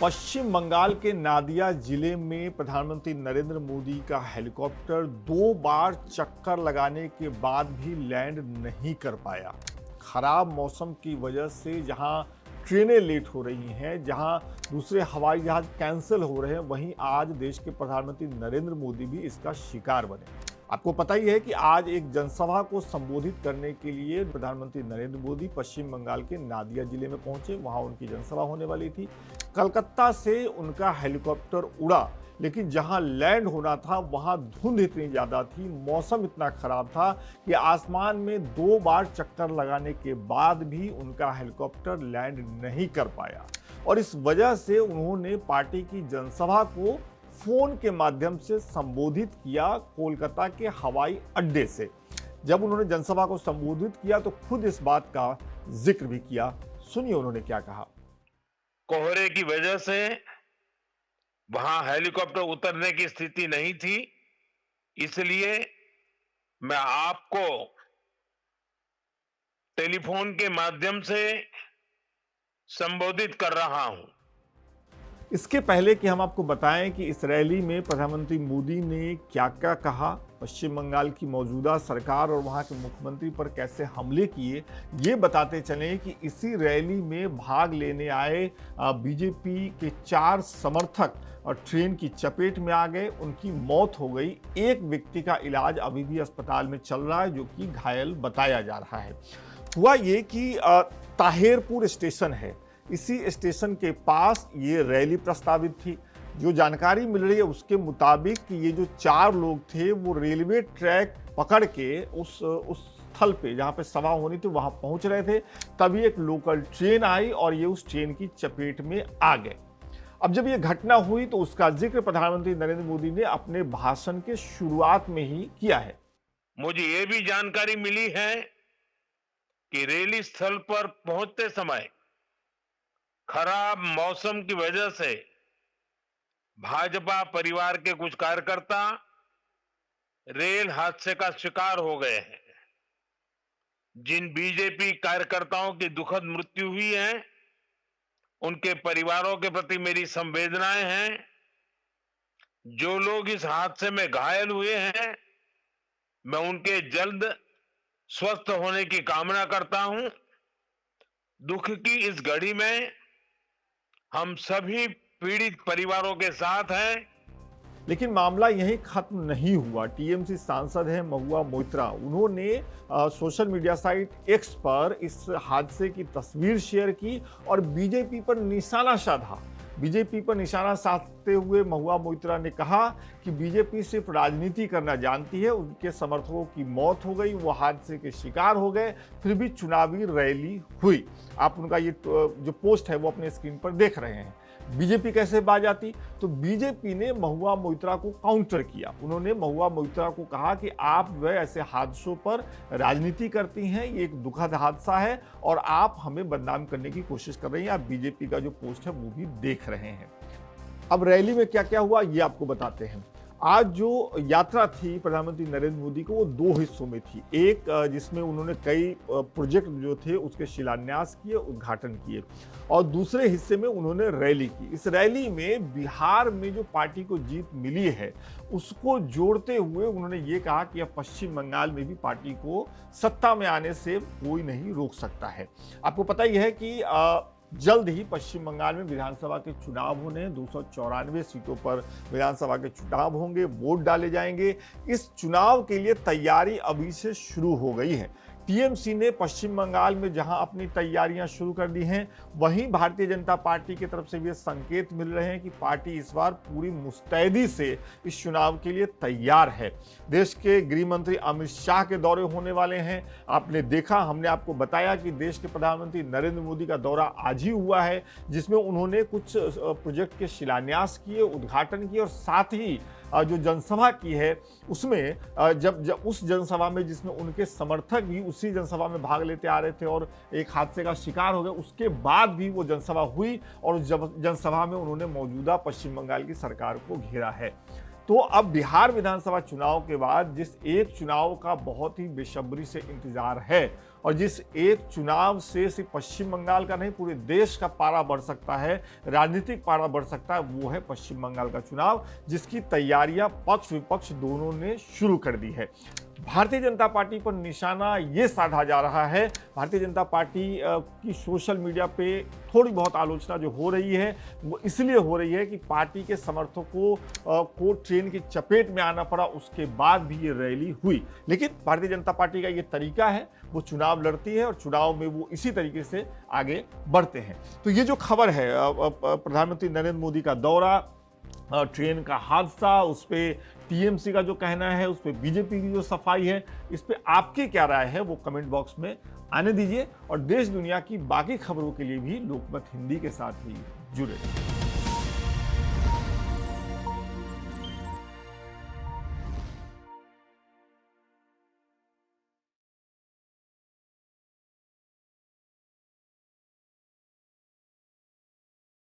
पश्चिम बंगाल के नादिया जिले में प्रधानमंत्री नरेंद्र मोदी का हेलीकॉप्टर 2 बार चक्कर लगाने के बाद भी लैंड नहीं कर पाया। खराब मौसम की वजह से जहां ट्रेनें लेट हो रही हैं, जहां दूसरे हवाई जहाज कैंसिल हो रहे हैं, वहीं आज देश के प्रधानमंत्री नरेंद्र मोदी भी इसका शिकार बने। आपको पता ही है कि आज एक जनसभा को संबोधित करने के लिए प्रधानमंत्री नरेंद्र मोदी पश्चिम बंगाल के नादिया जिले में पहुंचे। वहां उनकी जनसभा होने वाली थी। कलकत्ता से उनका हेलीकॉप्टर उड़ा, लेकिन जहां लैंड होना था वहां धुंध इतनी ज्यादा थी, मौसम इतना खराब था कि आसमान में 2 बार चक्कर लगाने के बाद भी उनका हेलीकॉप्टर लैंड नहीं कर पाया। और इस वजह से उन्होंने पार्टी की जनसभा को फोन के माध्यम से संबोधित किया कोलकाता के हवाई अड्डे से। जब उन्होंने जनसभा को संबोधित किया तो खुद इस बात का जिक्र भी किया। सुनिए उन्होंने क्या कहा। कोहरे की वजह से वहां हेलीकॉप्टर उतरने की स्थिति नहीं थी, इसलिए मैं आपको टेलीफोन के माध्यम से संबोधित कर रहा हूं। इसके पहले कि हम आपको बताएं कि इस रैली में प्रधानमंत्री मोदी ने क्या क्या कहा, पश्चिम बंगाल की मौजूदा सरकार और वहां के मुख्यमंत्री पर कैसे हमले किए, ये बताते चलें कि इसी रैली में भाग लेने आए बीजेपी के 4 समर्थक और ट्रेन की चपेट में आ गए। उनकी मौत हो गई। एक व्यक्ति का इलाज अभी भी अस्पताल में चल रहा है, जो कि घायल बताया जा रहा है। हुआ ये कि ताहिरपुर स्टेशन है, इसी स्टेशन के पास ये रैली प्रस्तावित थी। जो जानकारी मिल रही है उसके मुताबिक कि ये जो 4 लोग थे वो रेलवे ट्रैक पकड़ के उस स्थल पे जहाँ पे सभा होनी थी वहाँ पहुँच रहे थे। तभी एक लोकल ट्रेन आई और ये उस ट्रेन की चपेट में आ गए। अब जब ये घटना हुई तो उसका जिक्र प्रधानमंत्री नरेंद्र मोदी ने अपने भाषण के शुरुआत में ही किया है। मुझे ये भी जानकारी मिली है कि रैली स्थल पर पहुंचते समय खराब मौसम की वजह से भाजपा परिवार के कुछ कार्यकर्ता रेल हादसे का शिकार हो गए हैं। जिन बीजेपी कार्यकर्ताओं की दुखद मृत्यु हुई है, उनके परिवारों के प्रति मेरी संवेदनाएं हैं। जो लोग इस हादसे में घायल हुए हैं, मैं उनके जल्द स्वस्थ होने की कामना करता हूं। दुख की इस घड़ी में हम सभी पीड़ित परिवारों के साथ हैं। लेकिन मामला यहीं खत्म नहीं हुआ। टीएमसी सांसद हैं महुआ मोइत्रा, उन्होंने सोशल मीडिया साइट एक्स पर इस हादसे की तस्वीर शेयर की और बीजेपी पर निशाना साधा। बीजेपी पर निशाना साधते हुए महुआ मोइत्रा ने कहा कि बीजेपी सिर्फ राजनीति करना जानती है। उनके समर्थकों की मौत हो गई, वो हादसे के शिकार हो गए, फिर भी चुनावी रैली हुई। आप उनका ये जो पोस्ट है वो अपने स्क्रीन पर देख रहे हैं। बीजेपी कैसे बाज आती? तो बीजेपी ने महुआ मोइत्रा को काउंटर किया। उन्होंने महुआ मोइत्रा को कहा कि आप वह ऐसे हादसों पर राजनीति करती हैं, ये एक दुखद हादसा है और आप हमें बदनाम करने की कोशिश कर रही हैं। आप बीजेपी का जो पोस्ट है वो भी देख रहे हैं। अब रैली में क्या क्या हुआ ये आपको बताते हैं। आज जो यात्रा थी प्रधानमंत्री नरेंद्र मोदी को, वो 2 हिस्सों में थी। एक जिसमें उन्होंने कई प्रोजेक्ट जो थे उसके शिलान्यास किए, उद्घाटन किए, और दूसरे हिस्से में उन्होंने रैली की। इस रैली में बिहार में जो पार्टी को जीत मिली है उसको जोड़ते हुए उन्होंने ये कहा कि अब पश्चिम बंगाल में भी पार्टी को सत्ता में आने से कोई नहीं रोक सकता है। आपको पता ही है कि जल्द ही पश्चिम बंगाल में विधानसभा के चुनाव होने हैं। 294 सीटों पर विधानसभा के चुनाव होंगे, वोट डाले जाएंगे। इस चुनाव के लिए तैयारी अभी से शुरू हो गई है। टीएमसी ने पश्चिम बंगाल में जहां अपनी तैयारियां शुरू कर दी हैं, वहीं भारतीय जनता पार्टी की तरफ से भी संकेत मिल रहे हैं कि पार्टी इस बार पूरी मुस्तैदी से इस चुनाव के लिए तैयार है। देश के गृह मंत्री अमित शाह के दौरे होने वाले हैं। आपने देखा, हमने आपको बताया कि देश के प्रधानमंत्री नरेंद्र मोदी का दौरा आज ही हुआ है, जिसमें उन्होंने कुछ प्रोजेक्ट के शिलान्यास किए, उद्घाटन किए और साथ ही जो जनसभा की है उसमें जब उस जनसभा में जिसमें उनके समर्थक भी उसी जनसभा में भाग लेते आ रहे थे और एक हादसे का शिकार हो गए, उसके बाद भी वो जनसभा हुई और जब जनसभा में उन्होंने मौजूदा पश्चिम बंगाल की सरकार को घेरा है। तो अब बिहार विधानसभा चुनाव के बाद जिस एक चुनाव का बहुत ही बेसब्री से इंतजार है और जिस एक चुनाव से सिर्फ पश्चिम बंगाल का नहीं पूरे देश का पारा बढ़ सकता है, राजनीतिक पारा बढ़ सकता है, वो है पश्चिम बंगाल का चुनाव, जिसकी तैयारियां पक्ष विपक्ष दोनों ने शुरू कर दी है। भारतीय जनता पार्टी पर निशाना ये साधा जा रहा है। भारतीय जनता पार्टी की सोशल मीडिया पे थोड़ी बहुत आलोचना जो हो रही है वो इसलिए हो रही है कि पार्टी के समर्थकों को ट्रेन की चपेट में आना पड़ा, उसके बाद भी ये रैली हुई। लेकिन भारतीय जनता पार्टी का ये तरीका है, वो चुनाव लड़ती है और चुनाव में वो इसी तरीके से आगे बढ़ते हैं। तो ये जो खबर है प्रधानमंत्री नरेंद्र मोदी का दौरा, ट्रेन का हादसा, उस पर टीएमसी का जो कहना है, उस पर बीजेपी की जो सफाई है, इस पे आपकी क्या राय है वो कमेंट बॉक्स में आने दीजिए और देश दुनिया की बाकी खबरों के लिए भी लोकमत हिंदी के साथ ही जुड़े रहिए।